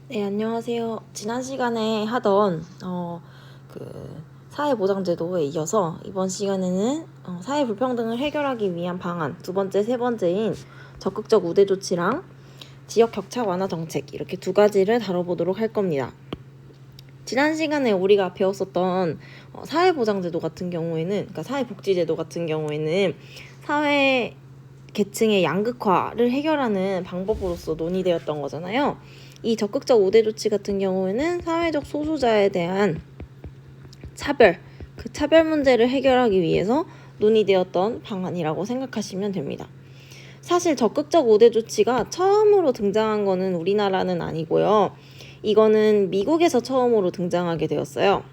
네, 안녕하세요. 지난 시간에 하던 사회보장제도에 이어서 이번 시간에는 사회불평등을 해결하기 위한 방안 두 번째, 세 번째인 적극적 우대 조치랑 지역 격차 완화 정책 이렇게 두 가지를 다뤄보도록 할 겁니다. 지난 시간에 우리가 배웠었던 사회보장제도 같은 경우에는, 그러니까 사회복지제도 같은 경우에는 사회 계층의 양극화를 해결하는 방법으로서 논의되었던 거잖아요. 이 적극적 우대 조치 같은 경우에는 사회적 소수자에 대한 차별, 그 차별 문제를 해결하기 위해서 논의되었던 방안이라고 생각하시면 됩니다. 사실 적극적 우대 조치가 처음으로 등장한 거는 우리나라는 아니고요. 이거는 미국에서 처음으로 등장하게 되었어요.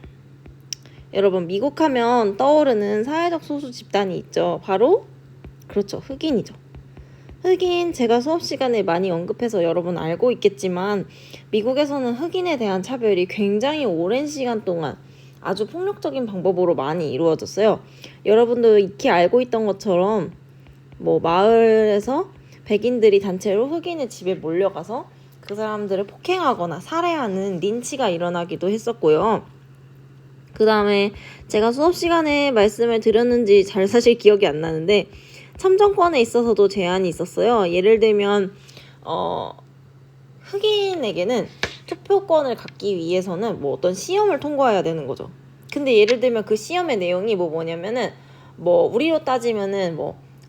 여러분, 미국 하면 떠오르는 사회적 소수 집단이 있죠. 바로 그렇죠. 흑인이죠. 흑인 제가 수업 시간에 많이 언급해서 여러분 알고 있겠지만 미국에서는 흑인에 대한 차별이 굉장히 오랜 시간 동안 아주 폭력적인 방법으로 많이 이루어졌어요. 여러분도 익히 알고 있던 것처럼 마을에서 백인들이 단체로 흑인의 집에 몰려가서 그 사람들을 폭행하거나 살해하는 린치가 일어나기도 했었고요. 그 다음에 제가 수업 시간에 말씀을 드렸는지 잘 사실 기억이 안 나는데 참정권에 있어서도 제한이 있었어요. 예를 들면 흑인에게는 투표권을 갖기 위해서는 어떤 시험을 통과해야 되는 거죠. 근데 예를 들면 그 시험의 내용이 뭐냐면은 우리로 따지면은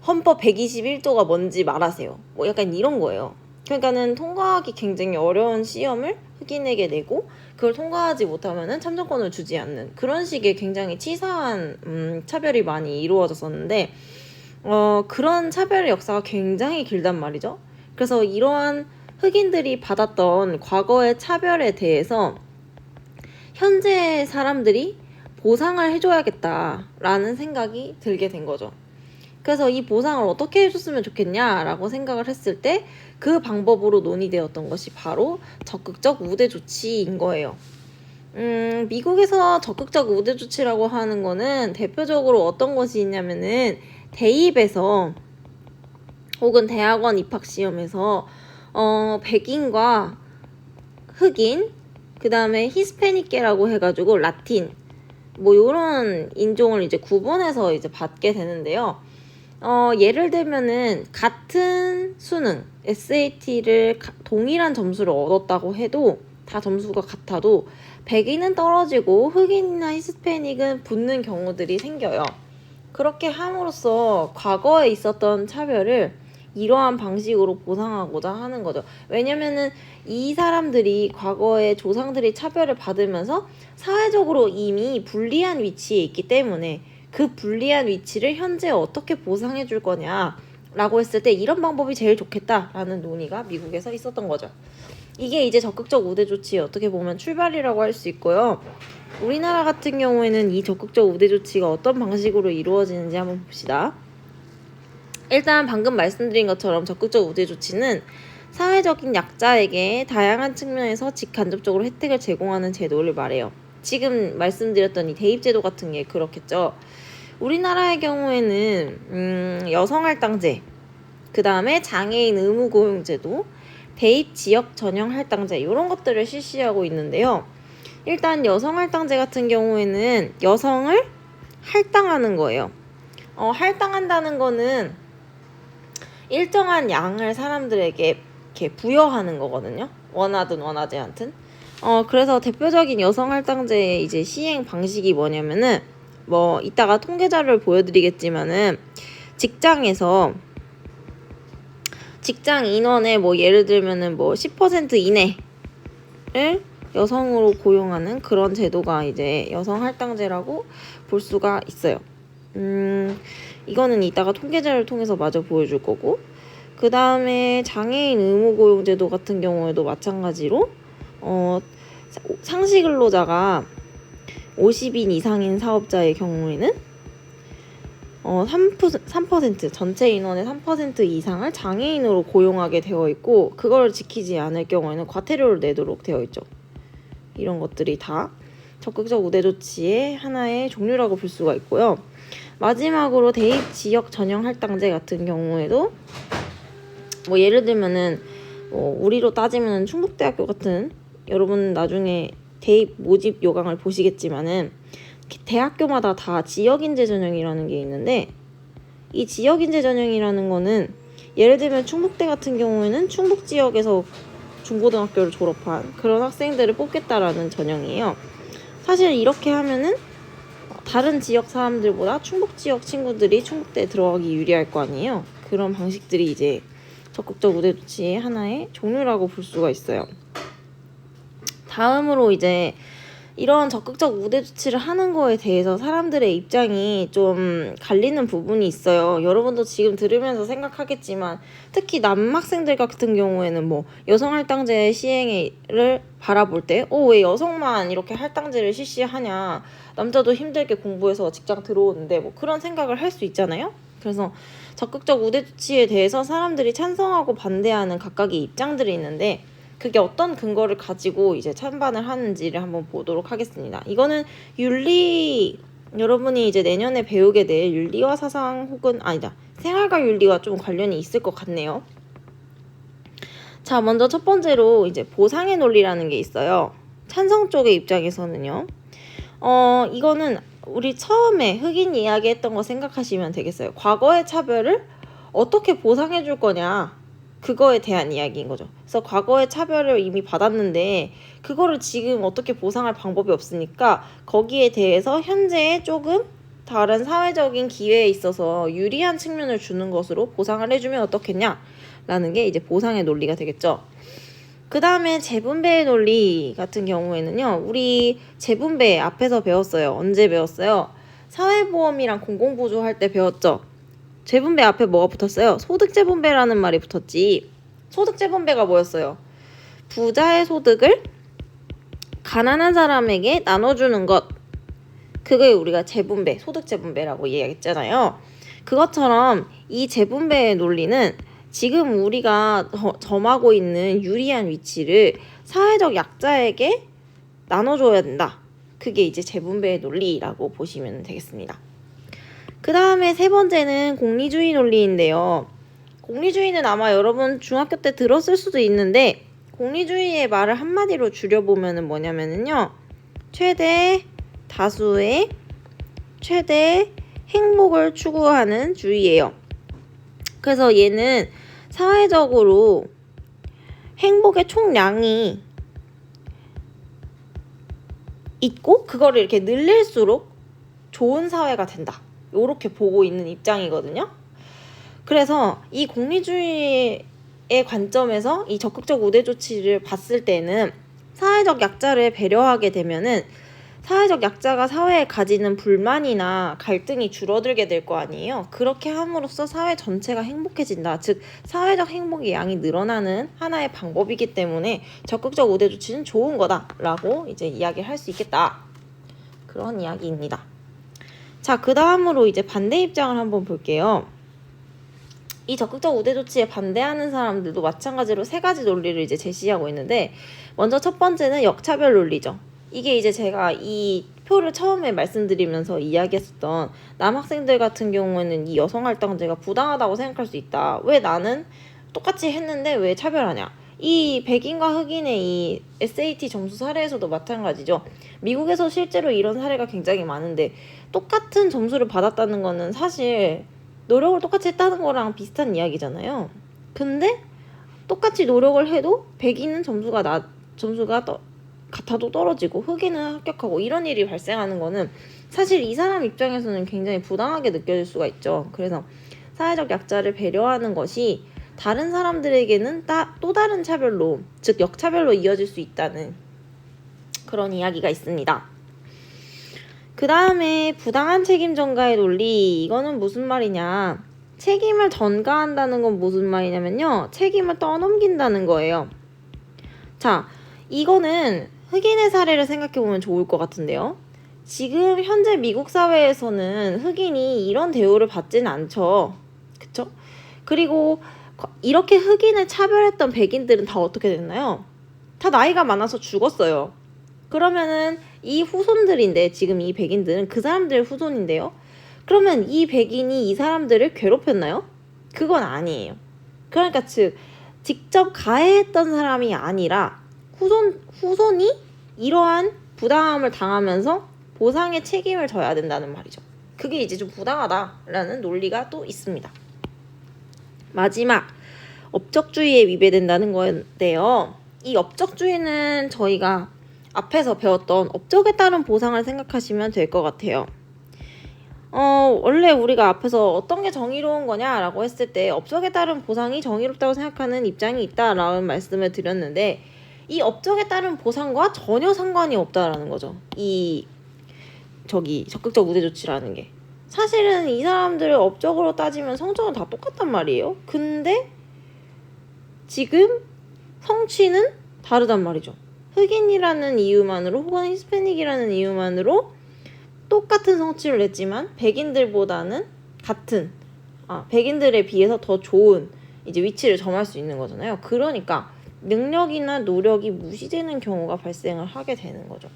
헌법 121조가 뭔지 말하세요. 약간 이런 거예요. 그러니까는 통과하기 굉장히 어려운 시험을 흑인에게 내고 그걸 통과하지 못하면은 참정권을 주지 않는 그런 식의 굉장히 치사한 차별이 많이 이루어졌었는데 그런 차별의 역사가 굉장히 길단 말이죠. 그래서 이러한 흑인들이 받았던 과거의 차별에 대해서 현재 사람들이 보상을 해줘야겠다라는 생각이 들게 된 거죠. 그래서 이 보상을 어떻게 해줬으면 좋겠냐라고 생각을 했을 때 그 방법으로 논의되었던 것이 바로 적극적 우대 조치인 거예요. 미국에서 적극적 우대 조치라고 하는 거는 대표적으로 어떤 것이 있냐면은 대입에서 혹은 대학원 입학 시험에서 백인과 흑인, 그 다음에 히스패닉계라고 해가지고 라틴, 요런 인종을 이제 구분해서 이제 받게 되는데요. 예를 들면은 같은 수능, SAT를 동일한 점수를 얻었다고 해도 다 점수가 같아도 백인은 떨어지고 흑인이나 히스패닉은 붙는 경우들이 생겨요. 그렇게 함으로써 과거에 있었던 차별을 이러한 방식으로 보상하고자 하는 거죠. 왜냐면은 이 사람들이 과거에 조상들이 차별을 받으면서 사회적으로 이미 불리한 위치에 있기 때문에 그 불리한 위치를 현재 어떻게 보상해 줄 거냐라고 했을 때 이런 방법이 제일 좋겠다라는 논의가 미국에서 있었던 거죠. 이게 이제 적극적 우대 조치의 어떻게 보면 출발이라고 할 수 있고요. 우리나라 같은 경우에는 이 적극적 우대 조치가 어떤 방식으로 이루어지는지 한번 봅시다. 일단 방금 말씀드린 것처럼 적극적 우대 조치는 사회적인 약자에게 다양한 측면에서 직간접적으로 혜택을 제공하는 제도를 말해요. 지금 말씀드렸던 이 대입제도 같은 게 그렇겠죠. 우리나라의 경우에는 여성할당제, 그 다음에 장애인 의무고용제도, 대입 지역 전형 할당제 이런 것들을 실시하고 있는데요. 일단 여성할당제 같은 경우에는 여성을 할당하는 거예요. 할당한다는 거는 일정한 양을 사람들에게 이렇게 부여하는 거거든요. 원하든 원하지 않든. 그래서 대표적인 여성할당제의 이제 시행 방식이 뭐냐면은 이따가 통계 자료를 보여드리겠지만은 직장에서 직장 인원의 예를 들면은 10% 이내를 여성으로 고용하는 그런 제도가 이제 여성할당제라고 볼 수가 있어요. 이거는 이따가 통계자를 통해서 마저 보여줄 거고, 그 다음에 장애인 의무고용제도 같은 경우에도 마찬가지로 상시 근로자가 50인 이상인 사업자의 경우에는 3% 전체 인원의 3% 이상을 장애인으로 고용하게 되어 있고, 그걸 지키지 않을 경우에는 과태료를 내도록 되어 있죠. 이런 것들이 다 적극적 우대 조치의 하나의 종류라고 볼 수가 있고요. 마지막으로 대입 지역 전형 할당제 같은 경우에도 예를 들면은 우리로 따지면 충북대학교 같은 여러분 나중에 대입 모집 요강을 보시겠지만은 대학교마다 다 지역인재 전형이라는 게 있는데, 이 지역인재 전형이라는 거는 예를 들면 충북대 같은 경우에는 충북 지역에서 중고등학교를 졸업한 그런 학생들을 뽑겠다라는 전형이에요. 사실 이렇게 하면은 다른 지역 사람들보다 충북 지역 친구들이 충북대에 들어가기 유리할 거 아니에요. 그런 방식들이 이제 적극적 우대 조치의 하나의 종류라고 볼 수가 있어요. 다음으로 이제 이런 적극적 우대 조치를 하는 거에 대해서 사람들의 입장이 좀 갈리는 부분이 있어요. 여러분도 지금 들으면서 생각하겠지만 특히 남학생들 같은 경우에는 뭐 여성할당제 시행을 바라볼 때 왜 여성만 이렇게 할당제를 실시하냐, 남자도 힘들게 공부해서 직장 들어오는데 뭐 그런 생각을 할 수 있잖아요. 그래서 적극적 우대 조치에 대해서 사람들이 찬성하고 반대하는 각각의 입장들이 있는데, 그게 어떤 근거를 가지고 이제 찬반을 하는지를 한번 보도록 하겠습니다. 이거는 윤리, 여러분이 이제 내년에 배우게 될 윤리와 사상 혹은 생활과 윤리와 좀 관련이 있을 것 같네요. 자, 먼저 첫 번째로 이제 보상의 논리라는 게 있어요. 찬성 쪽의 입장에서는요. 이거는 우리 처음에 흑인 이야기했던 거 생각하시면 되겠어요. 과거의 차별을 어떻게 보상해 줄 거냐, 그거에 대한 이야기인 거죠. 그래서 과거의 차별을 이미 받았는데 그거를 지금 어떻게 보상할 방법이 없으니까 거기에 대해서 현재의 조금 다른 사회적인 기회에 있어서 유리한 측면을 주는 것으로 보상을 해주면 어떻겠냐라는 게 이제 보상의 논리가 되겠죠. 그 다음에 재분배의 논리 같은 경우에는요, 우리 재분배 앞에서 배웠어요. 언제 배웠어요? 사회보험이랑 공공보조 할 때 배웠죠. 재분배 앞에 뭐가 붙었어요? 소득재분배라는 말이 붙었지. 소득재분배가 뭐였어요? 부자의 소득을 가난한 사람에게 나눠주는 것. 그게 우리가 재분배, 소득재분배라고 이야기했잖아요. 그것처럼 이 재분배의 논리는 지금 우리가 점하고 있는 유리한 위치를 사회적 약자에게 나눠줘야 된다. 그게 이제 재분배의 논리라고 보시면 되겠습니다. 그 다음에 세 번째는 공리주의 논리인데요. 공리주의는 아마 여러분 중학교 때 들었을 수도 있는데, 공리주의의 말을 한마디로 줄여보면 뭐냐면요, 최대 다수의 최대 행복을 추구하는 주의예요. 그래서 얘는 사회적으로 행복의 총량이 있고 그거를 이렇게 늘릴수록 좋은 사회가 된다, 요렇게 보고 있는 입장이거든요. 그래서 이 공리주의의 관점에서 이 적극적 우대 조치를 봤을 때는 사회적 약자를 배려하게 되면은 사회적 약자가 사회에 가지는 불만이나 갈등이 줄어들게 될 거 아니에요. 그렇게 함으로써 사회 전체가 행복해진다. 즉 사회적 행복의 양이 늘어나는 하나의 방법이기 때문에 적극적 우대 조치는 좋은 거다라고 이제 이야기를 할 수 있겠다. 그런 이야기입니다. 자, 그 다음으로 이제 반대 입장을 한번 볼게요. 이 적극적 우대 조치에 반대하는 사람들도 마찬가지로 세 가지 논리를 이제 제시하고 있는데, 먼저 첫 번째는 역차별 논리죠. 이게 이제 제가 이 표를 처음에 말씀드리면서 이야기했었던 남학생들 같은 경우에는 이 여성할당제가 부당하다고 생각할 수 있다. 왜 나는 똑같이 했는데 왜 차별하냐. 이 백인과 흑인의 이 SAT 점수 사례에서도 마찬가지죠. 미국에서 실제로 이런 사례가 굉장히 많은데, 똑같은 점수를 받았다는 거는 사실 노력을 똑같이 했다는 거랑 비슷한 이야기잖아요. 근데 똑같이 노력을 해도 백인은 점수가 같아도 떨어지고 흑인은 합격하고 이런 일이 발생하는 거는 사실 이 사람 입장에서는 굉장히 부당하게 느껴질 수가 있죠. 그래서 사회적 약자를 배려하는 것이 다른 사람들에게는 또 다른 차별로, 즉 역차별로 이어질 수 있다는 그런 이야기가 있습니다. 그 다음에 부당한 책임 전가의 논리, 이거는 무슨 말이냐, 책임을 전가한다는 건 무슨 말이냐면요, 책임을 떠넘긴다는 거예요. 자, 이거는 흑인의 사례를 생각해보면 좋을 것 같은데요. 지금 현재 미국 사회에서는 흑인이 이런 대우를 받지는 않죠. 그쵸? 그리고 이렇게 흑인을 차별했던 백인들은 다 어떻게 됐나요? 다 나이가 많아서 죽었어요. 그러면은 이 후손들인데, 지금 이 백인들은 그 사람들의 후손인데요. 그러면 이 백인이 이 사람들을 괴롭혔나요? 그건 아니에요. 그러니까 즉 직접 가해했던 사람이 아니라 후손이 이러한 부당함을 당하면서 보상의 책임을 져야 된다는 말이죠. 그게 이제 좀 부당하다라는 논리가 또 있습니다. 마지막, 업적주의에 위배된다는 건데요. 이 업적주의는 저희가 앞에서 배웠던 업적에 따른 보상을 생각하시면 될 것 같아요. 원래 우리가 앞에서 어떤 게 정의로운 거냐라고 했을 때 업적에 따른 보상이 정의롭다고 생각하는 입장이 있다라는 말씀을 드렸는데, 이 업적에 따른 보상과 전혀 상관이 없다라는 거죠. 적극적 우대 조치라는 게. 사실은 이 사람들을 업적으로 따지면 성적은 다 똑같단 말이에요. 근데 지금 성취는 다르단 말이죠. 흑인이라는 이유만으로 혹은 히스패닉이라는 이유만으로 똑같은 성취를 냈지만 백인들에 비해서 더 좋은 이제 위치를 점할 수 있는 거잖아요. 그러니까 능력이나 노력이 무시되는 경우가 발생을 하게 되는 거죠.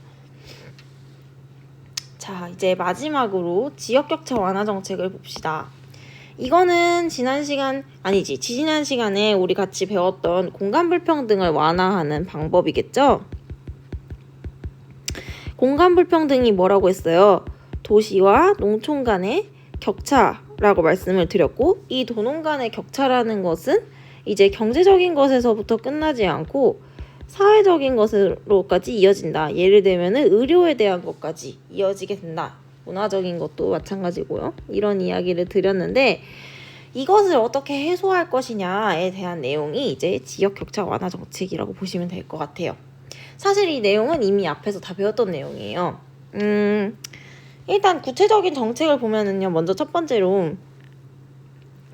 자, 이제 마지막으로 지역격차 완화 정책을 봅시다. 이거는 지난 시간에 우리 같이 배웠던 공간 불평등을 완화하는 방법이겠죠? 공간 불평등이 뭐라고 했어요? 도시와 농촌 간의 격차라고 말씀을 드렸고, 이 도농 간의 격차라는 것은 이제 경제적인 것에서부터 끝나지 않고 사회적인 것으로까지 이어진다. 예를 들면은 의료에 대한 것까지 이어지게 된다. 문화적인 것도 마찬가지고요. 이런 이야기를 드렸는데, 이것을 어떻게 해소할 것이냐에 대한 내용이 이제 지역격차 완화 정책이라고 보시면 될 것 같아요. 사실 이 내용은 이미 앞에서 다 배웠던 내용이에요. 일단 구체적인 정책을 보면은요, 먼저 첫 번째로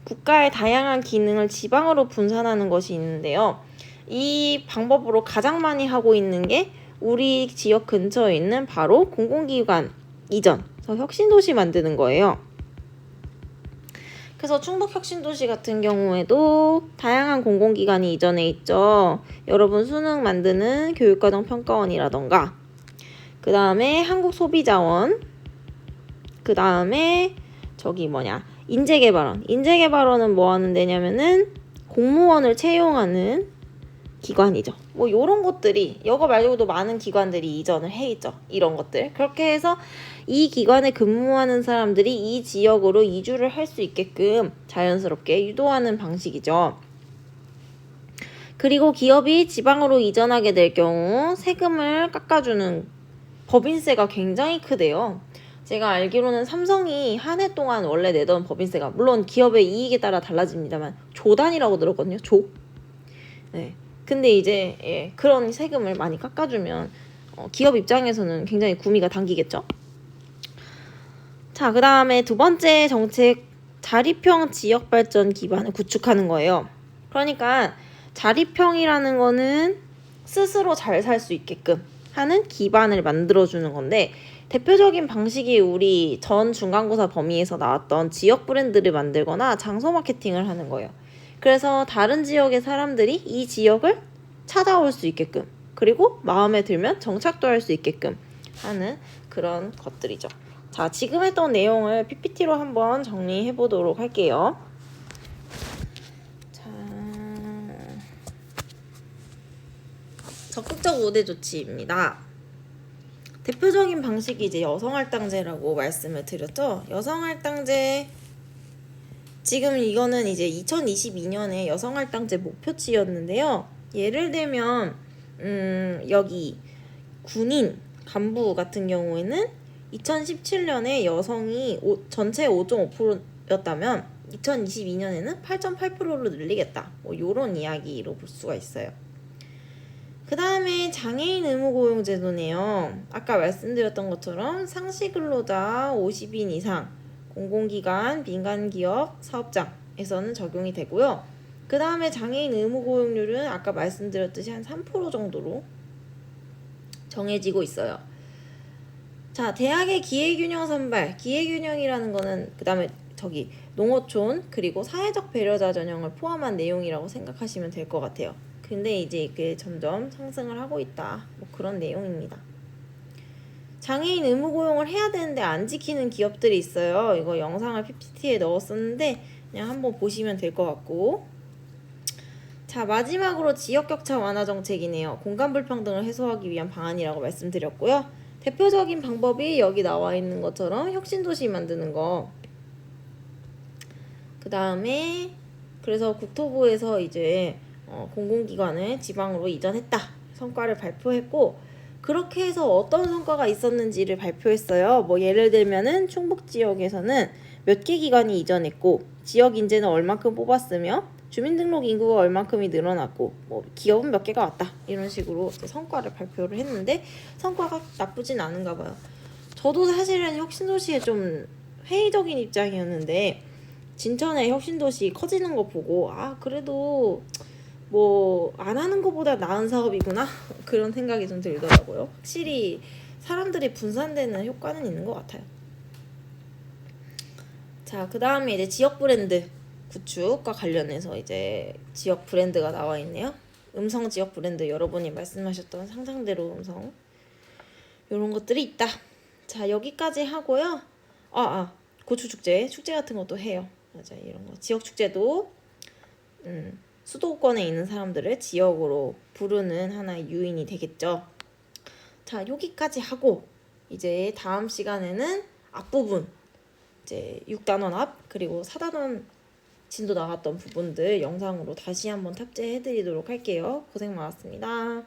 국가의 다양한 기능을 지방으로 분산하는 것이 있는데요. 이 방법으로 가장 많이 하고 있는 게 우리 지역 근처에 있는 바로 공공기관 이전, 혁신도시 만드는 거예요. 그래서 충북 혁신도시 같은 경우에도 다양한 공공기관이 이전해 있죠. 여러분 수능 만드는 교육과정 평가원이라던가, 그 다음에 한국소비자원, 그 다음에 인재개발원. 인재개발원은 뭐 하는 데냐면은 공무원을 채용하는 기관이죠. 뭐 요런 것들이, 이거 말고도 많은 기관들이 이전을 해 있죠. 이런 것들. 그렇게 해서 이 기관에 근무하는 사람들이 이 지역으로 이주를 할 수 있게끔 자연스럽게 유도하는 방식이죠. 그리고 기업이 지방으로 이전하게 될 경우 세금을 깎아주는 법인세가 굉장히 크대요. 제가 알기로는 삼성이 한 해 동안 원래 내던 법인세가, 물론 기업의 이익에 따라 달라집니다만 조 단위라고 들었거든요. 조. 네. 근데 이제 그런 세금을 많이 깎아주면 기업 입장에서는 굉장히 구미가 당기겠죠. 자, 그 다음에 두 번째 정책, 자립형 지역발전 기반을 구축하는 거예요. 그러니까 자립형이라는 거는 스스로 잘 살 수 있게끔 하는 기반을 만들어주는 건데, 대표적인 방식이 우리 전 중간고사 범위에서 나왔던 지역 브랜드를 만들거나 장소 마케팅을 하는 거예요. 그래서 다른 지역의 사람들이 이 지역을 찾아올 수 있게끔, 그리고 마음에 들면 정착도 할 수 있게끔 하는 그런 것들이죠. 자, 지금 했던 내용을 PPT로 한번 정리해 보도록 할게요. 자, 적극적 우대 조치입니다. 대표적인 방식이 이제 여성할당제라고 말씀을 드렸죠. 여성할당제, 지금 이거는 이제 2022년에 여성할당제 목표치였는데요. 예를 들면 여기 군인 간부 같은 경우에는 2017년에 여성이 전체 5.5%였다면 2022년에는 8.8%로 늘리겠다. 뭐 이런 이야기로 볼 수가 있어요. 그 다음에 장애인 의무고용 제도네요. 아까 말씀드렸던 것처럼 상시근로자 50인 이상, 공공기관, 민간기업, 사업장에서는 적용이 되고요. 그 다음에 장애인 의무고용률은 아까 말씀드렸듯이 한 3% 정도로 정해지고 있어요. 자, 대학의 기회균형 선발, 기회균형이라는 거는 그 다음에 농어촌 그리고 사회적 배려자 전형을 포함한 내용이라고 생각하시면 될 것 같아요. 근데 이제 이게 점점 상승을 하고 있다. 뭐 그런 내용입니다. 장애인 의무 고용을 해야 되는데 안 지키는 기업들이 있어요. 이거 영상을 PPT에 넣었었는데 그냥 한번 보시면 될 것 같고. 자, 마지막으로 지역격차 완화 정책이네요. 공간 불평등을 해소하기 위한 방안이라고 말씀드렸고요. 대표적인 방법이 여기 나와 있는 것처럼 혁신도시 만드는 거. 그 다음에 그래서 국토부에서 이제 공공기관을 지방으로 이전했다 성과를 발표했고, 그렇게 해서 어떤 성과가 있었는지를 발표했어요. 뭐 예를 들면은 충북 지역에서는 몇 개 기관이 이전했고 지역 인재는 얼만큼 뽑았으며 주민등록 인구가 얼만큼이 늘어났고 뭐 기업은 몇 개가 왔다 이런 식으로 성과를 발표를 했는데 성과가 나쁘진 않은가 봐요. 저도 사실은 혁신도시에 좀 회의적인 입장이었는데 진천의 혁신도시 커지는 거 보고 그래도 뭐 안 하는 것보다 나은 사업이구나 그런 생각이 좀 들더라고요. 확실히 사람들이 분산되는 효과는 있는 것 같아요. 자, 그 다음에 이제 지역 브랜드 구축과 관련해서 이제 지역 브랜드가 나와 있네요. 음성 지역 브랜드, 여러분이 말씀하셨던 상상대로 음성 이런 것들이 있다. 자, 여기까지 하고요. 고추 축제 같은 것도 해요. 맞아, 이런 거 지역 축제도 수도권에 있는 사람들을 지역으로 부르는 하나의 유인이 되겠죠. 자, 여기까지 하고 이제 다음 시간에는 앞부분 이제 6단원 앞 그리고 4단원 진도 나갔던 부분들 영상으로 다시 한번 탑재해 드리도록 할게요. 고생 많았습니다.